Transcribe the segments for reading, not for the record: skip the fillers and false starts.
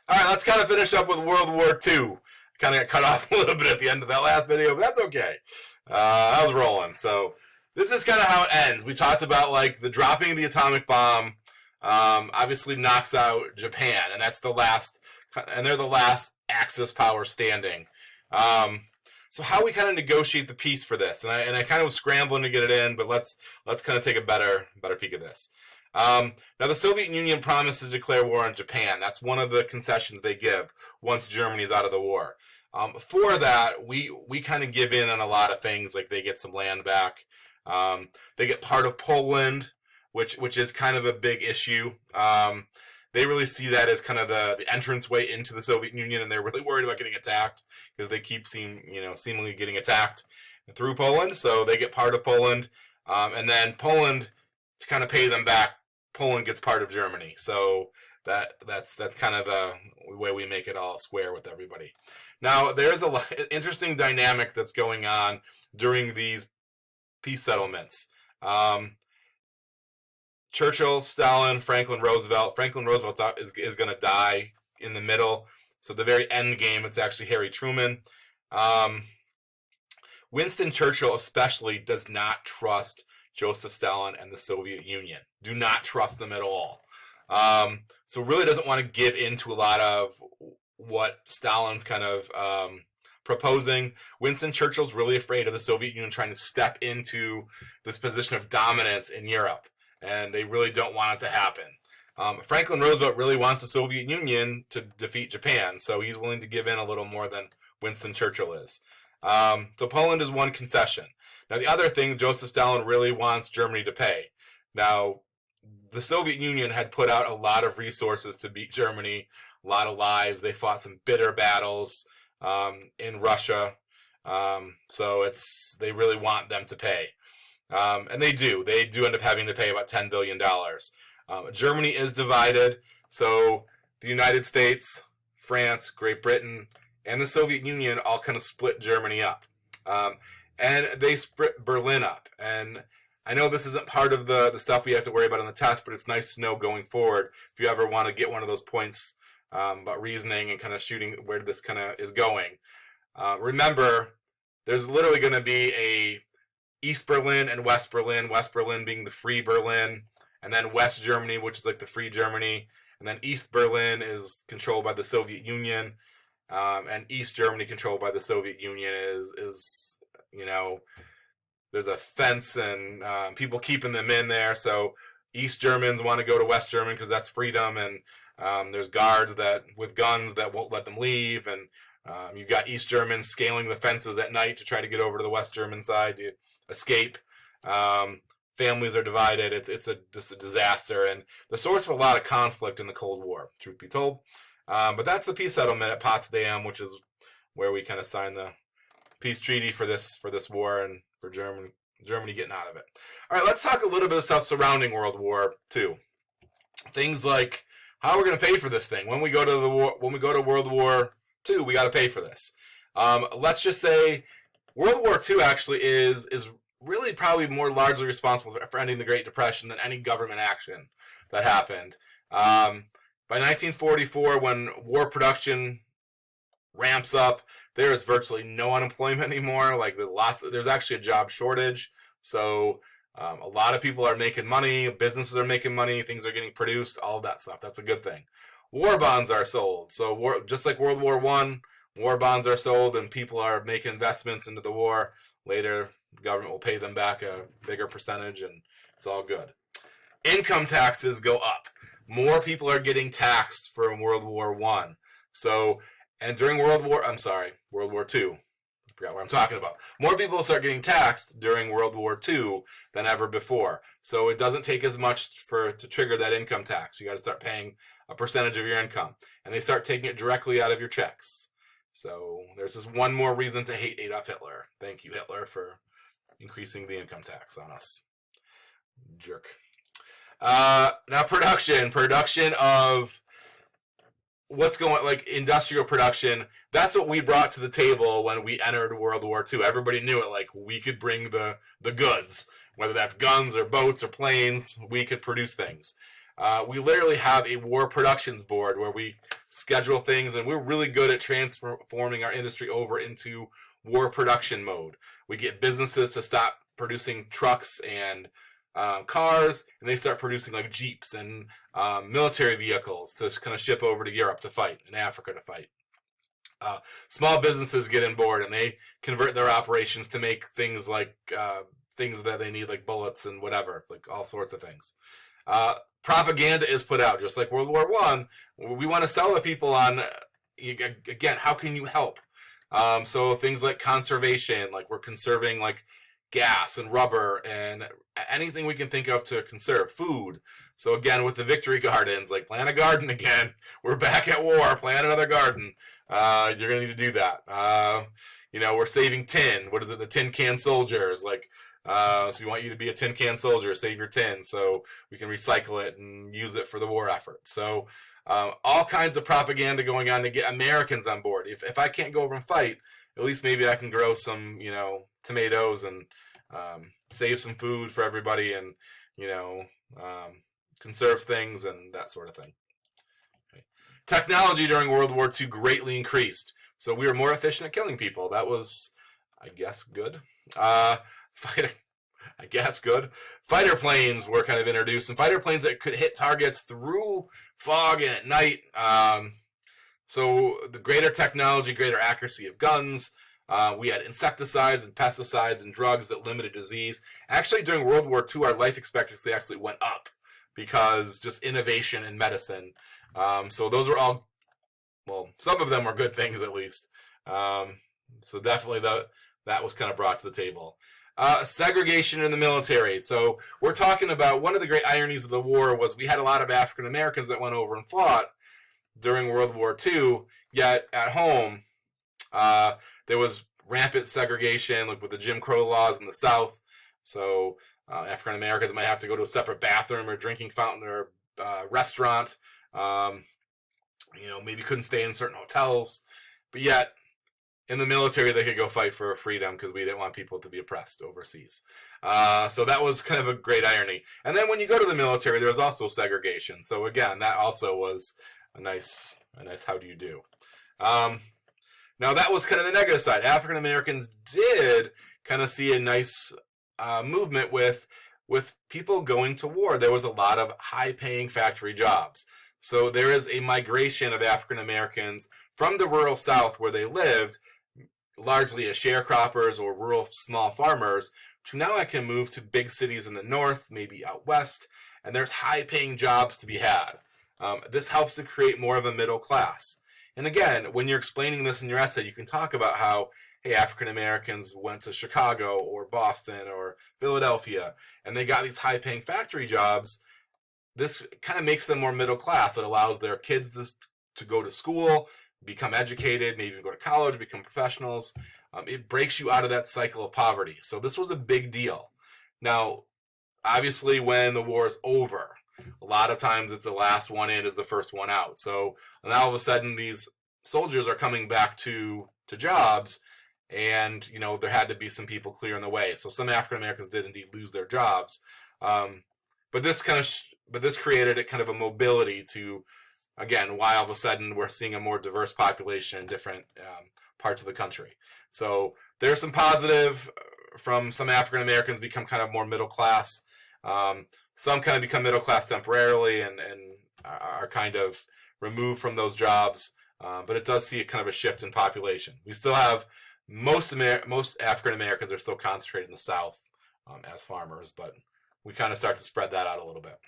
All right, let's kind of finish up with World War II. Kind of got cut off a little bit at the end of that last video, but that's okay. I was rolling. So this is kind of how it ends. We talked about like the dropping of the atomic bomb. Obviously knocks out Japan, and that's the last, and they're the last Axis power standing. So how we kind of negotiate the peace for this, and I kind of was scrambling to get it in, but let's kind of take a better peek at this. Now the Soviet Union promises to declare war on Japan. That's one of the concessions they give once Germany is out of the war. For that, we kind of give in on a lot of things, like they get some land back. They get part of Poland, which is kind of a big issue. They really see that as kind of the entrance way into the Soviet Union, and they're really worried about getting attacked because they keep seemingly getting attacked through Poland. So they get part of Poland, and then Poland, to kind of pay them back, Poland gets part of Germany. So that's kind of the way we make it all square with everybody. Now there's a interesting dynamic that's going on during these peace settlements. Churchill, Stalin, Franklin Roosevelt. Franklin Roosevelt is going to die in the middle. So the very end game, it's actually Harry Truman. Winston Churchill especially does not trust Joseph Stalin and the Soviet Union. Do not trust them at all. So really doesn't want to give into a lot of what Stalin's kind of proposing. Winston Churchill's really afraid of the Soviet Union trying to step into this position of dominance in Europe, and they really don't want it to happen. Franklin Roosevelt really wants the Soviet Union to defeat Japan, so he's willing to give in a little more than Winston Churchill is. So Poland is one concession. Now the other thing, Joseph Stalin really wants Germany to pay. Now, the Soviet Union had put out a lot of resources to beat Germany, a lot of lives. They fought some bitter battles in Russia. So they really want them to pay. And they do. They do end up having to pay about $10 billion. Germany is divided. So the United States, France, Great Britain, and the Soviet Union all kind of split Germany up. And they split Berlin up. And I know this isn't part of the stuff we have to worry about on the test, but it's nice to know going forward if you ever want to get one of those points about reasoning and kind of shooting where this kind of is going. Remember, there's literally going to be a East Berlin and West Berlin being the Free Berlin, and then West Germany, which is like the Free Germany, and then East Berlin is controlled by the Soviet Union, and East Germany controlled by the Soviet Union is there's a fence and people keeping them in there. So East Germans want to go to West Germany because that's freedom, and there's guards with guns that won't let them leave, and you've got East Germans scaling the fences at night to try to get over to the West German side to escape. Families are divided. It's just a disaster, and the source of a lot of conflict in the Cold War, truth be told. But that's the peace settlement at Potsdam, which is where we kind of signed the peace treaty for this war and for Germany getting out of it. All right, let's talk a little bit of stuff surrounding World War II. Things like how we're going to pay for this thing when we go to World War II. We got to pay for this. Let's just say World War II actually is really probably more largely responsible for ending the Great Depression than any government action that happened. By 1944, when war production ramps up, there is virtually no unemployment anymore. Like there's actually a job shortage. So a lot of people are making money, businesses are making money, things are getting produced, all of that stuff. That's a good thing. War bonds are sold. So just like World War I, war bonds are sold and people are making investments into the war. Later, the government will pay them back a bigger percentage, and it's all good. Income taxes go up. More people are getting taxed from World War I. So, and during World War II. I forgot what I'm talking about. More people start getting taxed during World War II than ever before. So it doesn't take as much to trigger that income tax. You got to start paying a percentage of your income, and they start taking it directly out of your checks. So there's just one more reason to hate Adolf Hitler. Thank you, Hitler, for increasing the income tax on us. Jerk. Now production of what's going, like industrial production. That's what we brought to the table when we entered World War II. Everybody knew it. Like we could bring the goods, whether that's guns or boats or planes. We could produce things. We literally have a war productions board where we schedule things, and we're really good at transforming our industry over into war production mode. We get businesses to stop producing trucks and cars, and they start producing like Jeeps and military vehicles to kind of ship over to Europe to fight, and Africa to fight. Small businesses get on board, and they convert their operations to make things like things that they need, like bullets and whatever, like all sorts of things. Propaganda is put out, just like World War I. We want to sell the people on, again, how can you help? So things like conservation, like we're conserving like gas and rubber and anything we can think of to conserve food. So again, with the victory gardens, like plant a garden again. We're back at war. Plant another garden. You're gonna need to do that. We're saving tin. What is it? The tin can soldiers. Like, so we want you to be a tin can soldier. Save your tin so we can recycle it and use it for the war effort. So all kinds of propaganda going on to get Americans on board. If I can't go over and fight, at least maybe I can grow some, tomatoes and save some food for everybody, and conserve things and that sort of thing. Okay. Technology during World War II greatly increased, so we were more efficient at killing people. That was, I guess, good. Fighter planes were kind of introduced, and fighter planes that could hit targets through fog and at night. So the greater technology, greater accuracy of guns. We had insecticides and pesticides and drugs that limited disease. Actually, during World War II, our life expectancy actually went up because just innovation in medicine. So those were all, well, some of them were good things at least. So definitely that was kind of brought to the table. Segregation in the military. So we're talking about one of the great ironies of the war was we had a lot of African Americans that went over and fought during World War II, yet at home there was rampant segregation, like with the Jim Crow laws in the South. So African Americans might have to go to a separate bathroom or drinking fountain or restaurant. Maybe couldn't stay in certain hotels, but yet in the military they could go fight for freedom because we didn't want people to be oppressed overseas. So that was kind of a great irony. And then when you go to the military, there was also segregation. So again, that also was a nice how do you do. Now that was kind of the negative side. African Americans did kind of see a nice movement with people going to war. There was a lot of high-paying factory jobs. So there is a migration of African Americans from the rural South where they lived, largely as sharecroppers or rural small farmers, to now I can move to big cities in the North, maybe out West, and there's high-paying jobs to be had. This helps to create more of a middle class. And again, when you're explaining this in your essay, you can talk about how, hey, African Americans went to Chicago or Boston or Philadelphia, and they got these high-paying factory jobs. This kind of makes them more middle class. It allows their kids to go to school, become educated, maybe go to college, become professionals. It breaks you out of that cycle of poverty. So this was a big deal. Now, obviously, when the war is over, a lot of times it's the last one in is the first one out. So now all of a sudden these soldiers are coming back to jobs, and there had to be some people clearing the way. So some African Americans did indeed lose their jobs, but this created a kind of a mobility to, again, why all of a sudden we're seeing a more diverse population in different parts of the country. So there's some positive from some African Americans become kind of more middle class. Some kind of become middle class temporarily and are kind of removed from those jobs. But it does see a kind of a shift in population. We still have most African Americans are still concentrated in the South as farmers, but we kind of start to spread that out a little bit.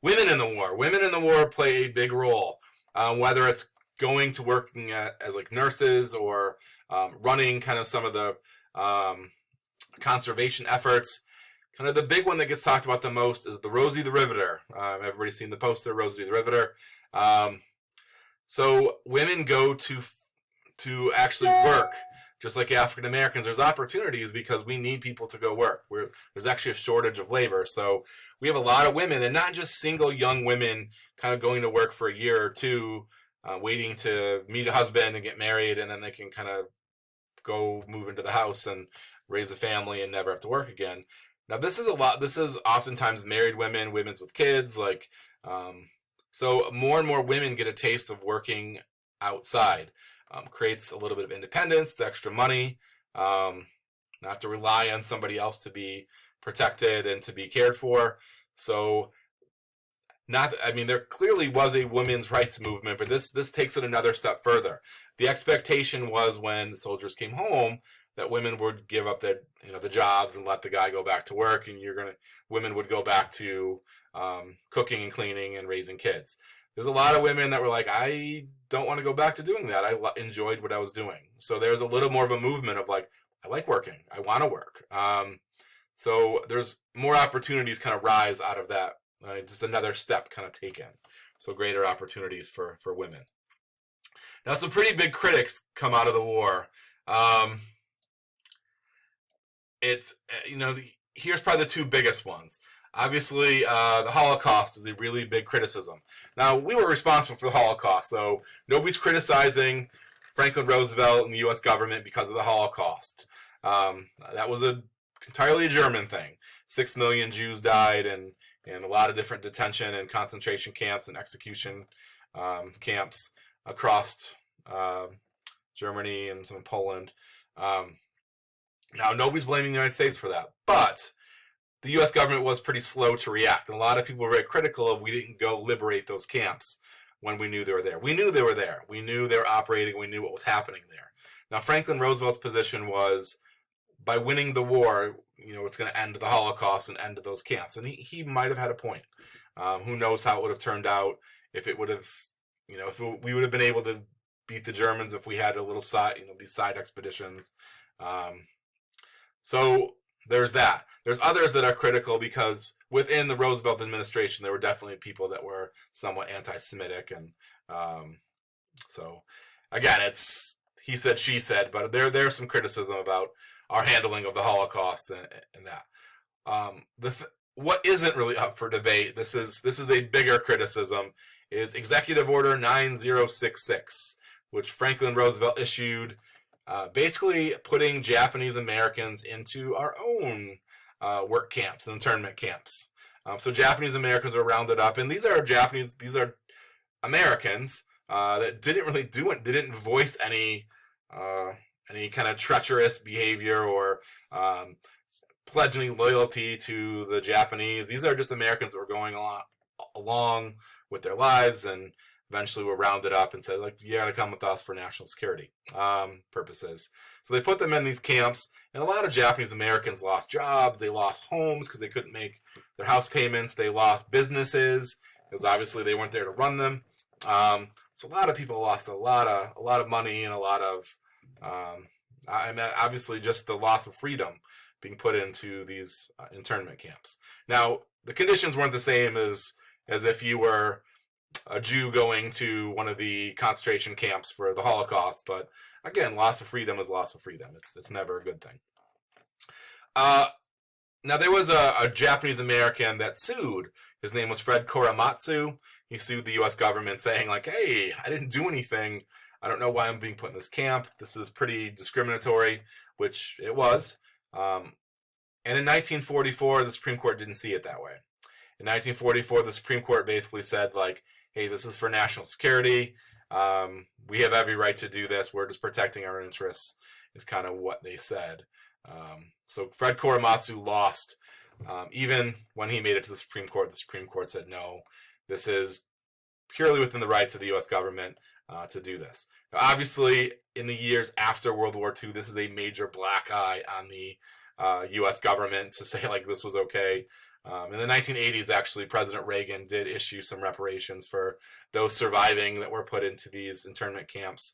Women in the war play a big role, whether it's going to working as like nurses or running kind of some of the conservation efforts. Kind of the big one that gets talked about the most is the Rosie the Riveter. Everybody's seen the poster, Rosie the Riveter. So women go to actually work, just like African Americans. There's opportunities because we need people to go work. There's actually a shortage of labor. So we have a lot of women, and not just single young women kind of going to work for a year or two, waiting to meet a husband and get married, and then they can kind of go move into the house and raise a family and never have to work again. Now this is a lot. This is oftentimes married women, women's with kids, like so more and more women get a taste of working outside. Creates a little bit of independence, extra money, not have to rely on somebody else to be protected and to be cared for. So not, I mean, there clearly was a women's rights movement, but this takes it another step further. The expectation was when the soldiers came home that women would give up their, the jobs and let the guy go back to work, and women would go back to cooking and cleaning and raising kids. There's a lot of women that were like, I don't want to go back to doing that. I enjoyed what I was doing. So there's a little more of a movement of like, I like working. I want to work. So there's more opportunities kind of rise out of that. Just another step kind of taken. So greater opportunities for women. Now some pretty big critics come out of the war. It's, here's probably the two biggest ones. Obviously, the Holocaust is a really big criticism. Now, we were responsible for the Holocaust, so nobody's criticizing Franklin Roosevelt and the U.S. government because of the Holocaust. That was entirely a German thing. 6 million Jews died, and a lot of different detention and concentration camps and execution camps across Germany and some Poland. Now, nobody's blaming the United States for that, but the U.S. government was pretty slow to react, and a lot of people were very critical of we didn't go liberate those camps when we knew they were there. We knew they were there. We knew they were operating. We knew what was happening there. Now, Franklin Roosevelt's position was, by winning the war, it's going to end the Holocaust and end those camps. And he might have had a point. Who knows how it would have turned out if it would have, we would have been able to beat the Germans if we had a little side, these side expeditions. So there's that. There's others that are critical because within the Roosevelt administration, there were definitely people that were somewhat anti-Semitic. And so, again, it's he said, she said, but there's some criticism about our handling of the Holocaust and that. What isn't really up for debate, this is a bigger criticism, is Executive Order 9066, which Franklin Roosevelt issued, basically putting Japanese Americans into our own work camps and internment camps. So Japanese Americans are rounded up, and these are Americans that didn't voice any kind of treacherous behavior or pledge any loyalty to the Japanese. These are just Americans that were going along with their lives, and eventually were rounded up and said, like, you got to come with us for national security purposes. So they put them in these camps, and a lot of Japanese Americans lost jobs. They lost homes because they couldn't make their house payments. They lost businesses because obviously they weren't there to run them. So a lot of people lost a lot of money and a lot of, obviously just the loss of freedom being put into these internment camps. Now, the conditions weren't the same as if you were a Jew going to one of the concentration camps for the Holocaust, but again, loss of freedom is loss of freedom. It's never a good thing. Now, there was a Japanese American that sued. His name was Fred Korematsu. He sued the U.S. government saying, like, hey, I didn't do anything. I don't know why I'm being put in this camp. This is pretty discriminatory, which it was. And in 1944, the Supreme Court didn't see it that way. In 1944, the Supreme Court basically said, like, hey, this is for national security. We have every right to do this. We're just protecting our interests, is kind of what they said. So Fred Korematsu lost. Even when he made it to the Supreme Court said, no, this is purely within the rights of the U.S. government to do this. Now, obviously, in the years after World War II, this is a major black eye on the U.S. government to say, like, this was okay. In the 1980s, actually, President Reagan did issue some reparations for those surviving that were put into these internment camps.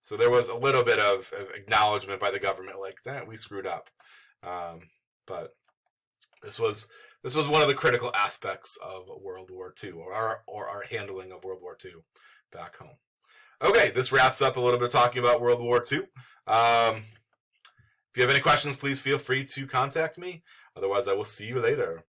So there was a little bit of acknowledgement by the government, like, that we screwed up. But this was one of the critical aspects of World War II, or our handling of World War II back home. Okay, this wraps up a little bit of talking about World War II. If you have any questions, please feel free to contact me. Otherwise, I will see you later.